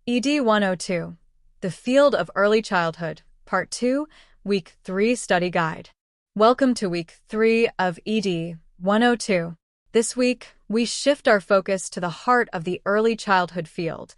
ED102, The Field of Early Childhood, Part 2, Week 3 Study Guide. Welcome to Week 3 of ED102. This week, we shift our focus to the heart of the early childhood field,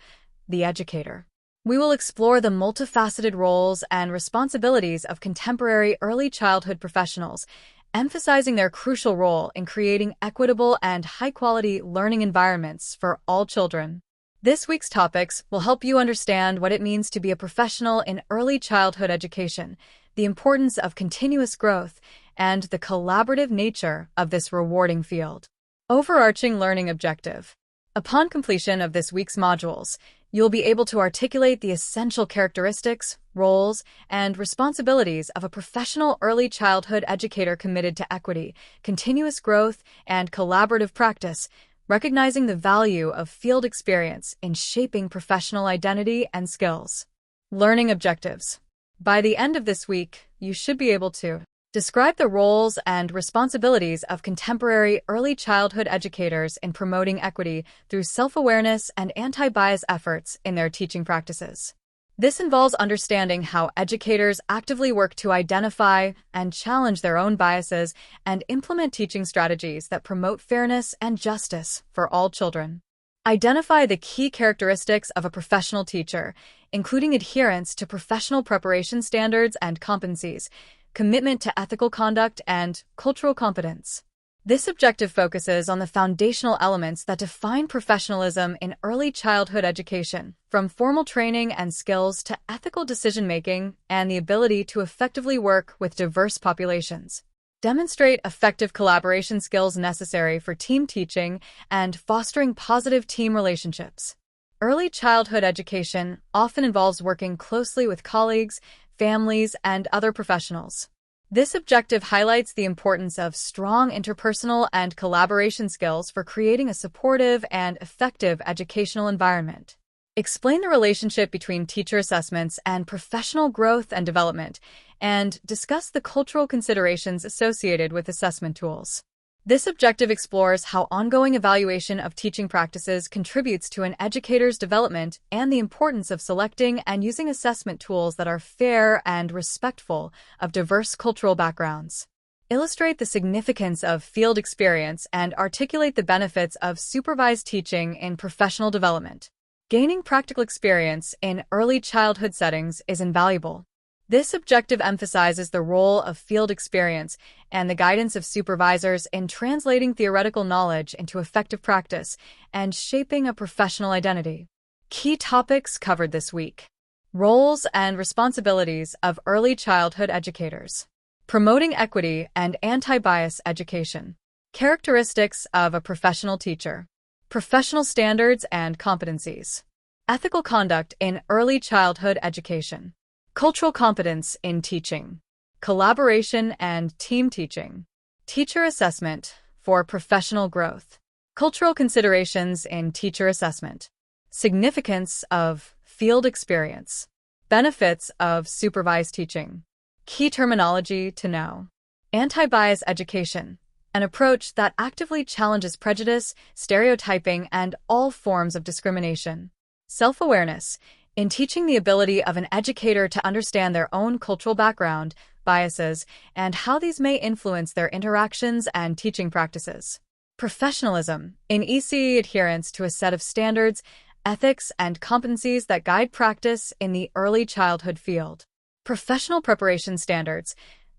the educator. We will explore the multifaceted roles and responsibilities of contemporary early childhood professionals, emphasizing their crucial role in creating equitable and high-quality learning environments for all children. This week's topics will help you understand what it means to be a professional in early childhood education, the importance of continuous growth, and the collaborative nature of this rewarding field. Overarching learning objective. Upon completion of this week's modules, you'll be able to articulate the essential characteristics, roles, and responsibilities of a professional early childhood educator committed to equity, continuous growth, and collaborative practice, recognizing the value of field experience in shaping professional identity and skills. Learning objectives. By the end of this week, you should be able to describe the roles and responsibilities of contemporary early childhood educators in promoting equity through self-awareness and anti-bias efforts in their teaching practices. This involves understanding how educators actively work to identify and challenge their own biases and implement teaching strategies that promote fairness and justice for all children. Identify the key characteristics of a professional teacher, including adherence to professional preparation standards and competencies, commitment to ethical conduct, and cultural competence. This objective focuses on the foundational elements that define professionalism in early childhood education, from formal training and skills to ethical decision-making and the ability to effectively work with diverse populations. Demonstrate effective collaboration skills necessary for team teaching and fostering positive team relationships. Early childhood education often involves working closely with colleagues, families, and other professionals. This objective highlights the importance of strong interpersonal and collaboration skills for creating a supportive and effective educational environment. Explain the relationship between teacher assessments and professional growth and development, and discuss the cultural considerations associated with assessment tools. This objective explores how ongoing evaluation of teaching practices contributes to an educator's development and the importance of selecting and using assessment tools that are fair and respectful of diverse cultural backgrounds. Illustrate the significance of field experience and articulate the benefits of supervised teaching in professional development. Gaining practical experience in early childhood settings is invaluable. This objective emphasizes the role of field experience and the guidance of supervisors in translating theoretical knowledge into effective practice and shaping a professional identity. Key topics covered this week. Roles and responsibilities of early childhood educators. Promoting equity and anti-bias education. Characteristics of a professional teacher. Professional standards and competencies. Ethical conduct in early childhood education. Cultural competence in teaching. Collaboration and team teaching. Teacher assessment for professional growth. Cultural considerations in teacher assessment. Significance of field experience. Benefits of supervised teaching. Key terminology to know. Anti-bias education, an approach that actively challenges prejudice, stereotyping, and all forms of discrimination. Self-awareness, in teaching the ability of an educator to understand their own cultural background, biases, and how these may influence their interactions and teaching practices. Professionalism, in ECE adherence to a set of standards, ethics, and competencies that guide practice in the early childhood field. Professional preparation standards,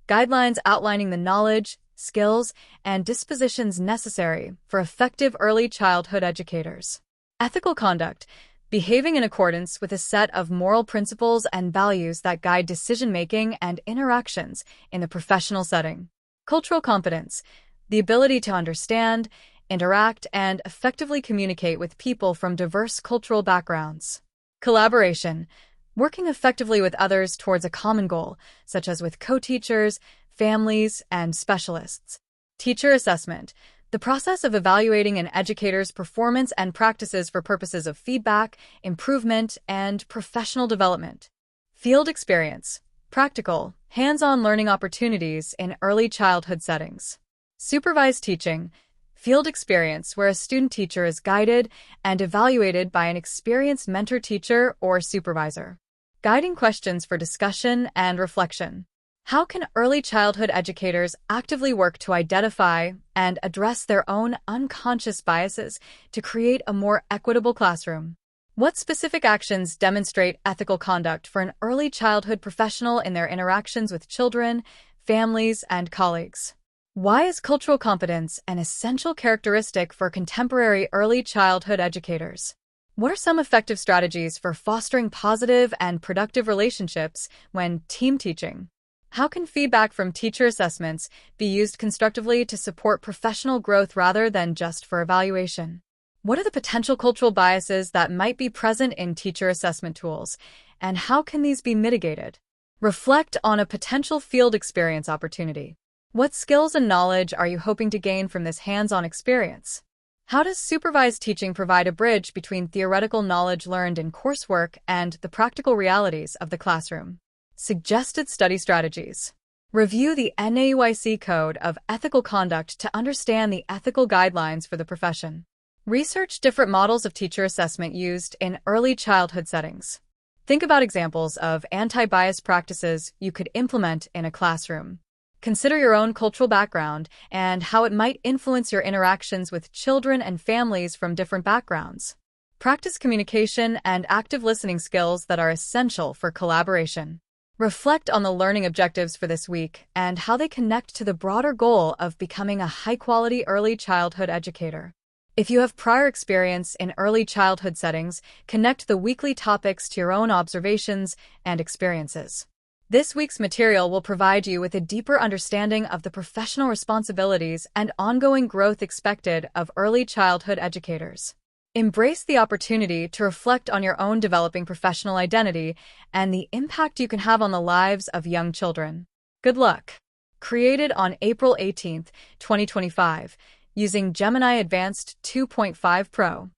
guidelines outlining the knowledge, skills, and dispositions necessary for effective early childhood educators. Ethical conduct, behaving in accordance with a set of moral principles and values that guide decision-making and interactions in the professional setting. Cultural competence, the ability to understand, interact, and effectively communicate with people from diverse cultural backgrounds. Collaboration, working effectively with others towards a common goal, such as with co-teachers, families, and specialists. Teacher assessment, the process of evaluating an educator's performance and practices for purposes of feedback, improvement, and professional development. Field experience, practical, hands-on learning opportunities in early childhood settings. Supervised teaching, Field experience, where a student teacher is guided and evaluated by an experienced mentor teacher or supervisor. Guiding questions for discussion and reflection. How can early childhood educators actively work to identify and address their own unconscious biases to create a more equitable classroom? What specific actions demonstrate ethical conduct for an early childhood professional in their interactions with children, families, and colleagues? Why is cultural competence an essential characteristic for contemporary early childhood educators? What are some effective strategies for fostering positive and productive relationships when team teaching? How can feedback from teacher assessments be used constructively to support professional growth rather than just for evaluation? What are the potential cultural biases that might be present in teacher assessment tools, and how can these be mitigated? Reflect on a potential field experience opportunity. What skills and knowledge are you hoping to gain from this hands-on experience? How does supervised teaching provide a bridge between theoretical knowledge learned in coursework and the practical realities of the classroom? Suggested study strategies. Review the NAUIC Code of Ethical Conduct to understand the ethical guidelines for the profession. Research different models of teacher assessment used in early childhood settings. Think about examples of anti-bias practices you could implement in a classroom. Consider your own cultural background and how it might influence your interactions with children and families from different backgrounds. Practice communication and active listening skills that are essential for collaboration. Reflect on the learning objectives for this week and how they connect to the broader goal of becoming a high-quality early childhood educator. If you have prior experience in early childhood settings, connect the weekly topics to your own observations and experiences. This week's material will provide you with a deeper understanding of the professional responsibilities and ongoing growth expected of early childhood educators. Embrace the opportunity to reflect on your own developing professional identity and the impact you can have on the lives of young children. Good luck! Created on April 18, 2025, using Gemini Advanced 2.5 Pro.